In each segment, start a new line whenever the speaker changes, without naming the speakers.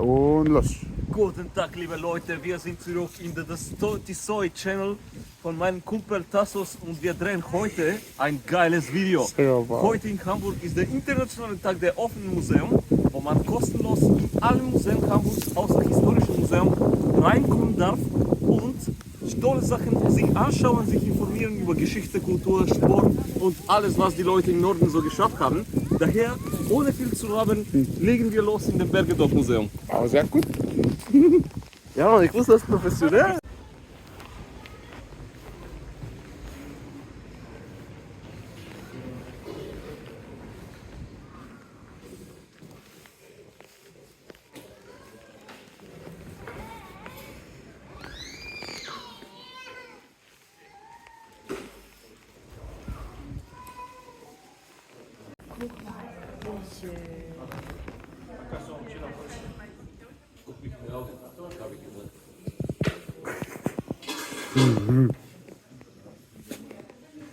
Und los.
Guten Tag, liebe Leute, wir sind zurück in der Tisoi Channel von meinem Kumpel Tassos und wir drehen heute ein geiles Video.
Sehr wahr.
Heute in Hamburg ist der internationale Tag der offenen Museum, wo man kostenlos in alle Museen Hamburgs außer historischen Museum reinkommen darf und tolle Sachen sich anschauen, sich informieren über Geschichte, Kultur, Sport und alles, was die Leute im Norden so geschafft haben. Daher, ohne viel zu labern, legen wir los in dem Bergedorf Museum.
Aber sehr gut.
Ja, ich wusste das professionell.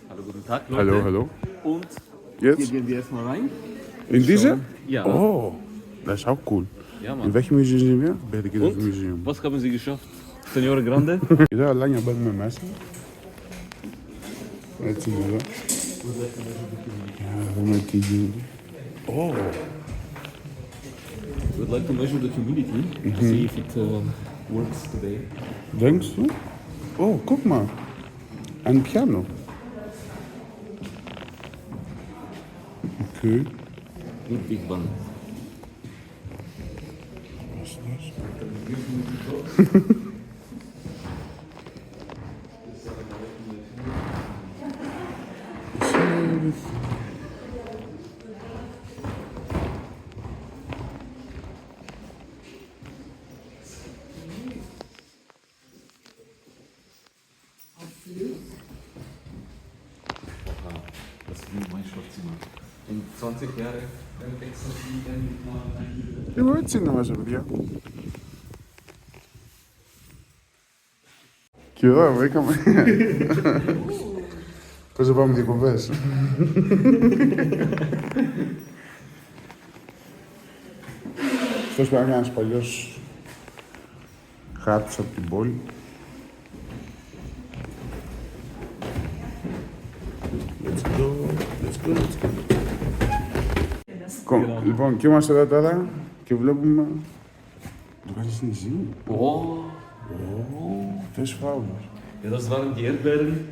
Hallo, guten Tag, Leute.
Hallo, hallo.
Und hier
Jetzt?
gehen wir erstmal rein.
In diese?
Ja.
Oh, das ist auch cool.
Ja, Mann.
In welchem Museum sind wir? Bergedorf
Und?
Museum.
Was haben Sie geschafft? Signore Grande?
Εδώ αλάνια μπαίνουμε μέσα. Έτσι είναι εδώ. Για να δούμε τι γίνεται. Oh,
Would like to measure the humidity, see if it works today.
denkst du? Oh, guck mal. Ein Piano. Okay.
Ludwig van.
Was ist das?
Das ist wie mein Schlafzimmer. In 20 Jahren wechselt die
Εγώ έτσι είναι μέσα, παιδιά. Και εδώ βρήκαμε. Πώς θα πάμε διακοπές. Αυτός πρέπει να είναι ένας παλιός χάρτης από την πόλη. Let's go, let's go, let's go. Λοιπόν, και είμαστε εδώ τώρα και βλέπουμε... Du kannst es nicht sehen.
Oh,
Das ist Farbe.
ja, das waren die Erdbeeren,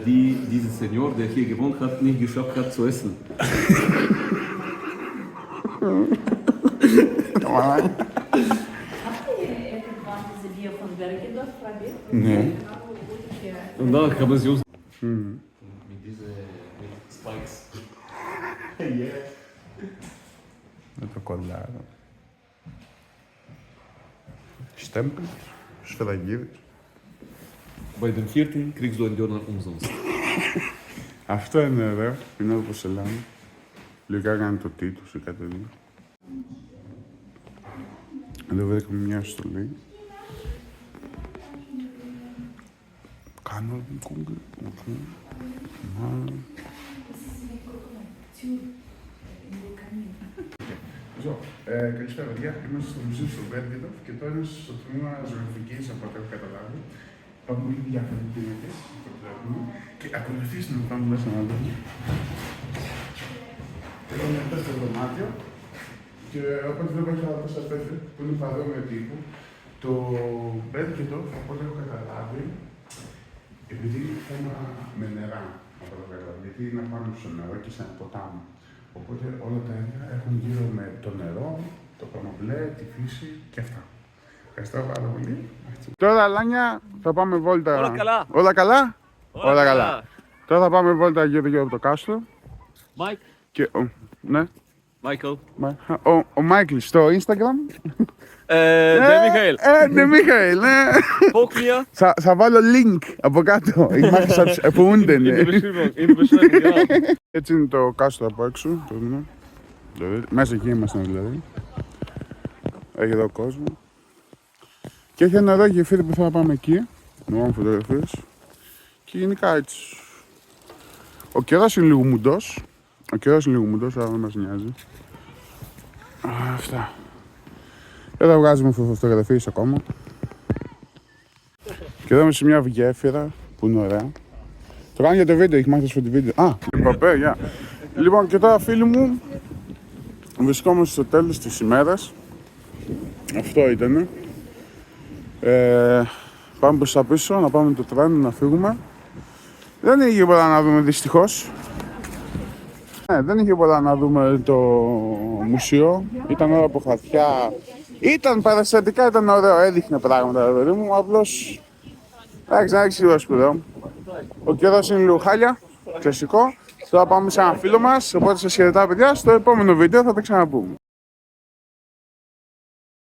die dieser Senior, der hier gewohnt hat, nicht geschafft hat zu essen.
Habt ihr irgendwann diese Bier von Bergedorf probiert?
Ναι.
Und dann haben sie uns mit diesen Spikes.
Με το κολλάρο. Στέμπελ, σφαιραγίδες.
Bei dem vierten kriegst du einen Döner umsonst.
Αυτό είναι ωραίο, είναι όπως σε λένε. Λογικά έκανε το τι τους ή κάτι τέτοιο. Εδώ βρήκαμε μια στολή. Κάνω την κούγκλη. Καλησπέρα, παιδιά. Είμαστε στο Μουσείο στο Bergedorf και τώρα είναι στο τμήμα ζωγραφικής, από ό,τι έχω καταλάβει. Πάμε πολύ διάφοροι πίνακες, το βλέπουμε. Και ακολουθήστε να πάμε μέσα να δούμε. Εδώ είναι το δεύτερο δωμάτιο. Και οπότε βλέπω έχει άλλα 4-5 που είναι παρόμοιο τύπου. Το Bergedorf, από ό,τι έχω καταλάβει, επειδή είναι θέμα με νερά, από ό,τι έχω καταλάβει, γιατί είναι πάνω στο νερό και σε ένα ποτάμι. Οπότε όλα τα έργα έχουν γύρω με το νερό, το πανομπλέ, τη φύση και αυτά. Ευχαριστώ πάρα πολύ. Τώρα, Αλάνια, θα πάμε βόλτα.
Όλα καλά.
Όλα καλά?
Όλα καλά.
Τώρα θα πάμε βόλτα γύρω από το κάστρο.
Mike,
Και, ναι.
Michael.
Ο Μάικλ στο Instagram.
Der Michael.
Ναι, Μιχαήλ, ναι.
Folgt mir.
Θα βάλω link από κάτω. Ich mache es als erfunden.
In der Beschreibung. In der Beschreibung, genau.
Έτσι είναι το κάστρο από έξω. Δηλαδή, μέσα εκεί ήμασταν δηλαδή. Έχει εδώ κόσμο. Και έχει ένα εδώ γεφύρι που θα πάμε εκεί. Να πάμε φωτογραφίες. Και γενικά έτσι. Ο καιρός είναι λίγο μουντός. Ο καιρός είναι λίγο μουντός, αλλά δεν μας νοιάζει. Αυτά. Εδώ βγάζουμε φωτογραφίες ακόμα. Και εδώ είμαι σε μια γέφυρα που είναι ωραία. Το κάνω για το βίντεο, έχει μάθει τη βίντεο. Α, Μπαπέ, γεια. Λοιπόν, και τώρα φίλοι μου, βρισκόμαστε στο τέλος της ημέρας. Αυτό ήτανε. Πάμε προς τα πίσω, να πάμε το τρένο, να φύγουμε. Δεν είχε πολλά να δούμε δυστυχώς. Δεν είχε πολλά να δούμε το μουσείο. Ήταν όλα από χαρτιά. Ήταν παραστατικά, ήταν ωραίο, έδειχνε πράγματα, παιδί μου. Απλώς, εντάξει, δεν έχει σίγουρα σπουδαίο. Ο καιρός είναι λίγο χάλια, κλασικό. Τώρα πάμε σε έναν φίλο μας, οπότε σας χαιρετάω παιδιά. Στο επόμενο βίντεο θα τα ξαναπούμε.